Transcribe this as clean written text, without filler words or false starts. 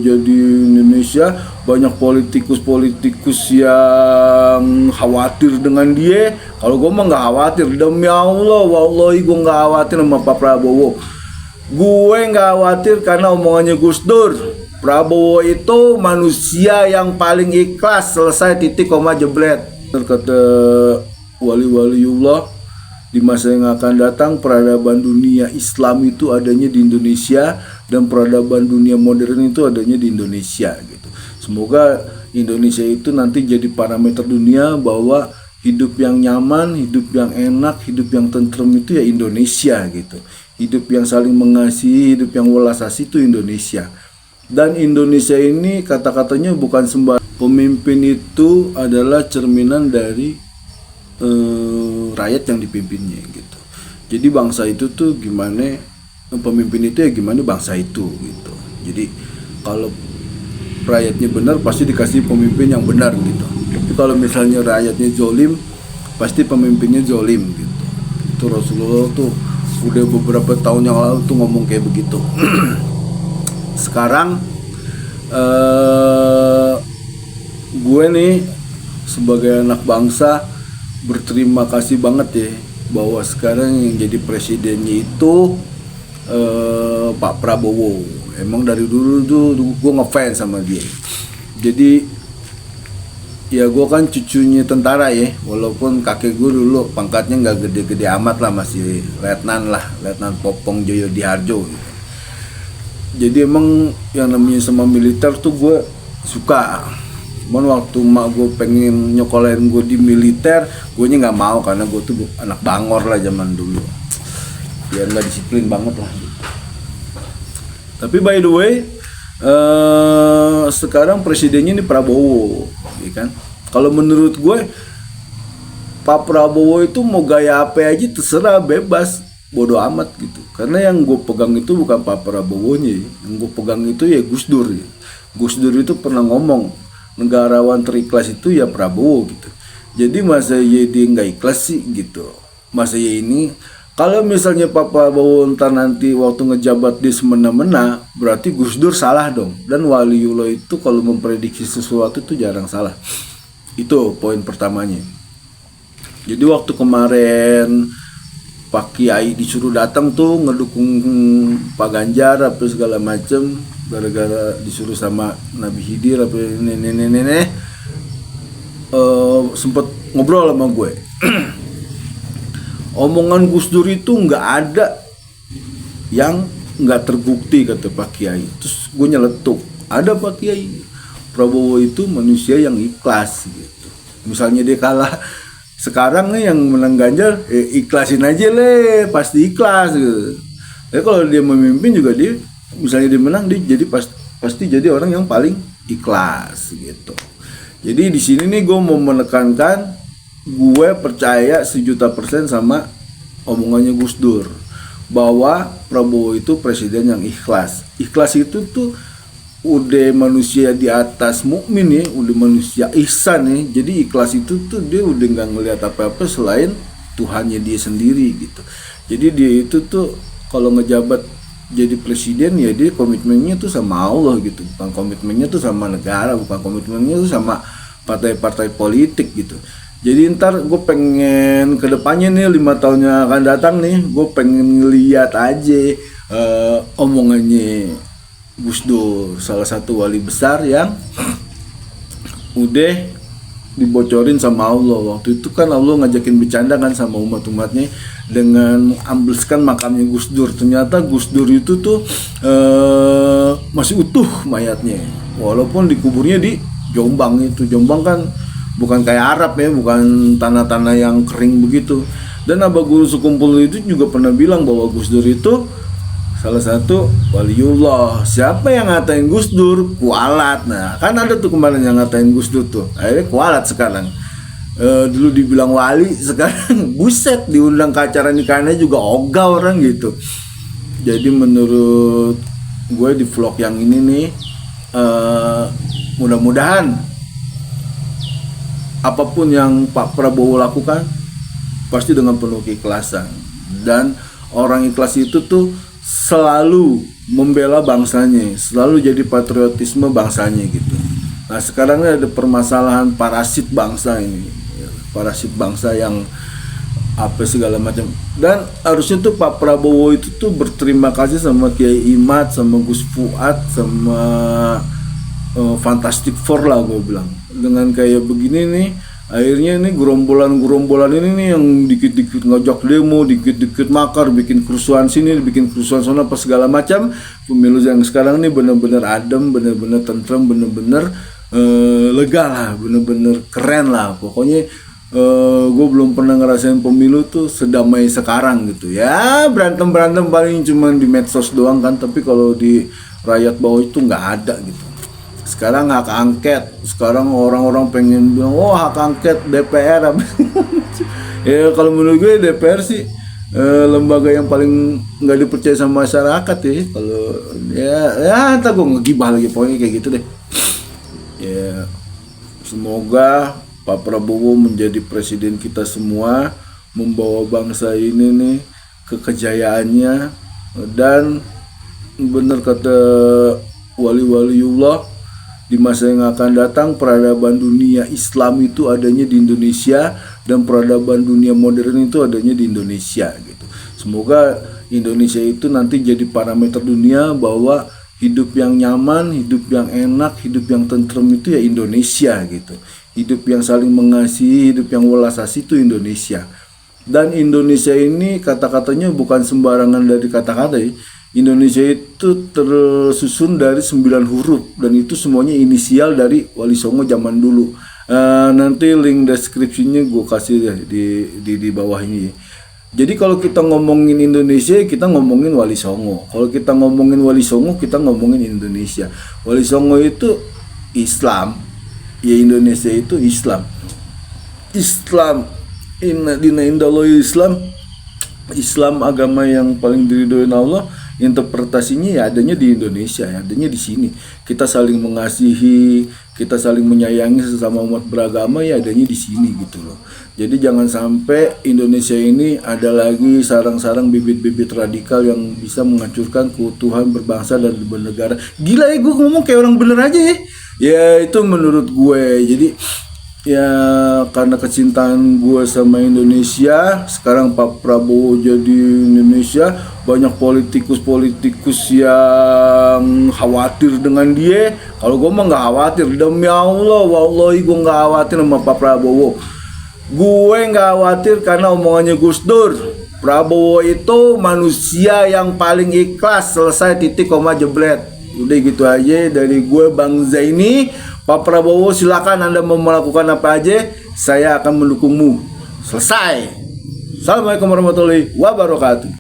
terjadi di Indonesia, banyak politikus yang khawatir dengan dia. Kalau gue mah nggak khawatir, demi Allah, wallahi gue nggak khawatir sama Pak Prabowo. Gue nggak khawatir karena omongannya Gus Dur. Prabowo itu manusia yang paling ikhlas, selesai titik koma jeblet. Kata wali-waliullah, di masa yang akan datang peradaban dunia Islam itu adanya di Indonesia dan peradaban dunia modern itu adanya di Indonesia gitu. Semoga Indonesia itu nanti jadi parameter dunia bahwa hidup yang nyaman, hidup yang enak, hidup yang tentrem itu ya Indonesia gitu. Hidup yang saling mengasihi, hidup yang welas asih itu Indonesia. Dan Indonesia ini kata-katanya bukan sembarang. Pemimpin itu adalah cerminan dari rakyat yang dipimpinnya gitu. Jadi bangsa itu tuh gimana, pemimpin itu ya gimana bangsa itu gitu. Jadi kalau rakyatnya benar pasti dikasih pemimpin yang benar gitu. Tapi kalau misalnya rakyatnya zolim, pasti pemimpinnya zolim gitu. Itu Rasulullah tuh udah beberapa tahun yang lalu tuh ngomong kayak begitu. Sekarang gue nih sebagai anak bangsa berterima kasih banget ya bahwa sekarang yang jadi presidennya itu Pak Prabowo. Emang dari dulu tuh gue ngefans sama dia. Jadi ya gue kan cucunya tentara ya, walaupun kakek gue dulu pangkatnya nggak gede-gede amat lah, masih letnan lah, letnan Popong Joyo Diharjo gitu. Jadi emang yang namanya sama militer tuh gue suka. Cuman waktu mak gue pengen nyokolain gue di militer, gue nya nggak mau karena gue tuh anak bangor lah zaman dulu. Ya nggak disiplin banget lah gitu. Tapi by the way, sekarang presidennya ini Prabowo, ya kan? Kalau menurut gue, Pak Prabowo itu mau gaya apa aja terserah, bebas. Bodoh amat gitu, karena yang gue pegang itu bukan Pak Prabowo-nya, yang gue pegang itu ya Gus Dur ya. Gus Dur itu pernah ngomong negarawan terikhlas itu ya Prabowo gitu. Jadi masa ya dia nggak ikhlas sih gitu, masa ya ini kalau misalnya Pak Prabowo ntar nanti waktu ngejabat dia semena-mena, berarti Gus Dur salah dong. Dan waliullah itu kalau memprediksi sesuatu itu jarang salah. Itu poin pertamanya. Jadi waktu kemarin Pak Kiai disuruh datang tuh ngedukung Pak Ganjar apa segala macem, gara-gara disuruh sama Nabi Khidir apa nenek sempet ngobrol sama gue. Omongan Gus Dur itu nggak ada yang nggak terbukti kata Pak Kiai. Terus gue nyeletuk, ada Pak Kiai, Prabowo itu manusia yang ikhlas gitu. Misalnya dia kalah sekarang nih yang menang Ganjar, ikhlasin aja pasti ikhlas gitu. Tapi kalau dia memimpin juga dia, misalnya dia menang, dia jadi pasti jadi orang yang paling ikhlas gitu. Jadi di sini nih gue mau menekankan, gue percaya 1.000.000% sama omongannya Gus Dur bahwa Prabowo itu presiden yang ikhlas. Ikhlas itu tuh udah manusia di atas mukmin ya, udah manusia ihsan ya. Jadi ikhlas itu tuh dia udah nggak ngelihat apa-apa selain Tuhannya dia sendiri gitu. Jadi dia itu tuh kalau ngejabat jadi presiden ya dia komitmennya tuh sama Allah gitu, bukan komitmennya tuh sama negara, bukan komitmennya tuh sama partai-partai politik gitu. Jadi ntar gue pengen kedepannya nih 5 tahun yang akan datang nih, gue pengen ngeliat aja omongannya Gus Dur, salah satu wali besar yang udah dibocorin sama Allah. Waktu itu kan Allah ngajakin bercanda kan sama umat-umatnya dengan ambleskan makamnya Gus Dur. Ternyata Gus Dur itu tuh masih utuh mayatnya, walaupun dikuburnya di Jombang. Itu Jombang kan bukan kayak Arab ya, bukan tanah-tanah yang kering begitu. Dan Abah Guru Sekumpul itu juga pernah bilang bahwa Gus Dur itu salah satu waliullah. Siapa yang ngatain Gus Dur? Kualat. Nah kan ada tuh kemarin yang ngatain Gus Dur tuh, akhirnya kualat sekarang. Dulu dibilang wali, sekarang buset diundang ke acara nikahnya juga ogah orang gitu. Jadi menurut gue di vlog yang ini nih, mudah-mudahan apapun yang Pak Prabowo lakukan pasti dengan penuh keikhlasan. Dan orang ikhlas itu tuh selalu membela bangsanya, selalu jadi patriotisme bangsanya gitu. Nah sekarang ini ada permasalahan parasit bangsa ini, parasit bangsa yang apa segala macam. Dan harusnya tuh Pak Prabowo itu tuh berterima kasih sama Kiai Imad, sama Gus Fuad, sama Fantastic Four lah gue bilang. Dengan kayak begini nih, akhirnya ini gerombolan ini nih yang dikit-dikit ngajak demo, dikit-dikit makar, bikin kerusuhan sini, bikin kerusuhan sana, apa segala macam. Pemilu yang sekarang ini benar-benar adem, benar-benar tentrem, benar-benar lega lah, benar-benar keren lah. Pokoknya gue belum pernah ngerasain pemilu tuh sedamai sekarang gitu ya. Berantem paling cuman di medsos doang kan, tapi kalau di rakyat bawah itu nggak ada gitu. Sekarang hak angket, sekarang orang-orang pengen bilang oh hak angket DPR ya kalau menurut gue DPR sih lembaga yang paling nggak dipercaya sama masyarakat ya. Kalau ya entah gue ngegibah lagi, pokoknya kayak gitu deh ya. Semoga Pak Prabowo menjadi presiden kita semua, membawa bangsa ini nih ke kejayaannya. Dan benar kata wali-waliullah, di masa yang akan datang peradaban dunia Islam itu adanya di Indonesia, dan peradaban dunia modern itu adanya di Indonesia gitu. Semoga Indonesia itu nanti jadi parameter dunia bahwa hidup yang nyaman, hidup yang enak, hidup yang tentrem itu ya Indonesia gitu. Hidup yang saling mengasihi, hidup yang welas asih itu Indonesia. Dan Indonesia ini kata-katanya bukan sembarangan dari kata-kata ya. Indonesia itu tersusun dari 9 huruf, dan itu semuanya inisial dari Wali Songo zaman dulu. Nanti link deskripsinya gue kasih ya di bawah ini. Jadi kalau kita ngomongin Indonesia, kita ngomongin Wali Songo. Kalau kita ngomongin Wali Songo, kita ngomongin Indonesia. Wali Songo itu Islam, ya Indonesia itu Islam. Islam, inna dina indallahi Islam. Islam agama yang paling diridhoin Allah. Interpretasinya ya adanya di Indonesia, ya adanya di sini. Kita saling mengasihi, kita saling menyayangi sesama umat beragama, ya adanya di sini gitu loh. Jadi jangan sampai Indonesia ini ada lagi sarang-sarang bibit-bibit radikal yang bisa menghancurkan keutuhan berbangsa dan bernegara. Gila ya, gue ngomong kayak orang bener aja ya. Ya itu menurut gue. Jadi ya karena kecintaan gue sama Indonesia, sekarang Pak Prabowo jadi Indonesia, banyak politikus yang khawatir dengan dia. Kalau gue mah nggak khawatir, demi Allah, wallahi gue nggak khawatir sama Pak Prabowo. Gue nggak khawatir karena omongannya Gus Dur. Prabowo itu manusia yang paling ikhlas, selesai titik koma jeblet. Udah gitu aja dari gue Bang Zaini. Pak Prabowo silakan Anda mau melakukan apa aja, saya akan mendukungmu. Selesai. Assalamualaikum warahmatullahi wabarakatuh.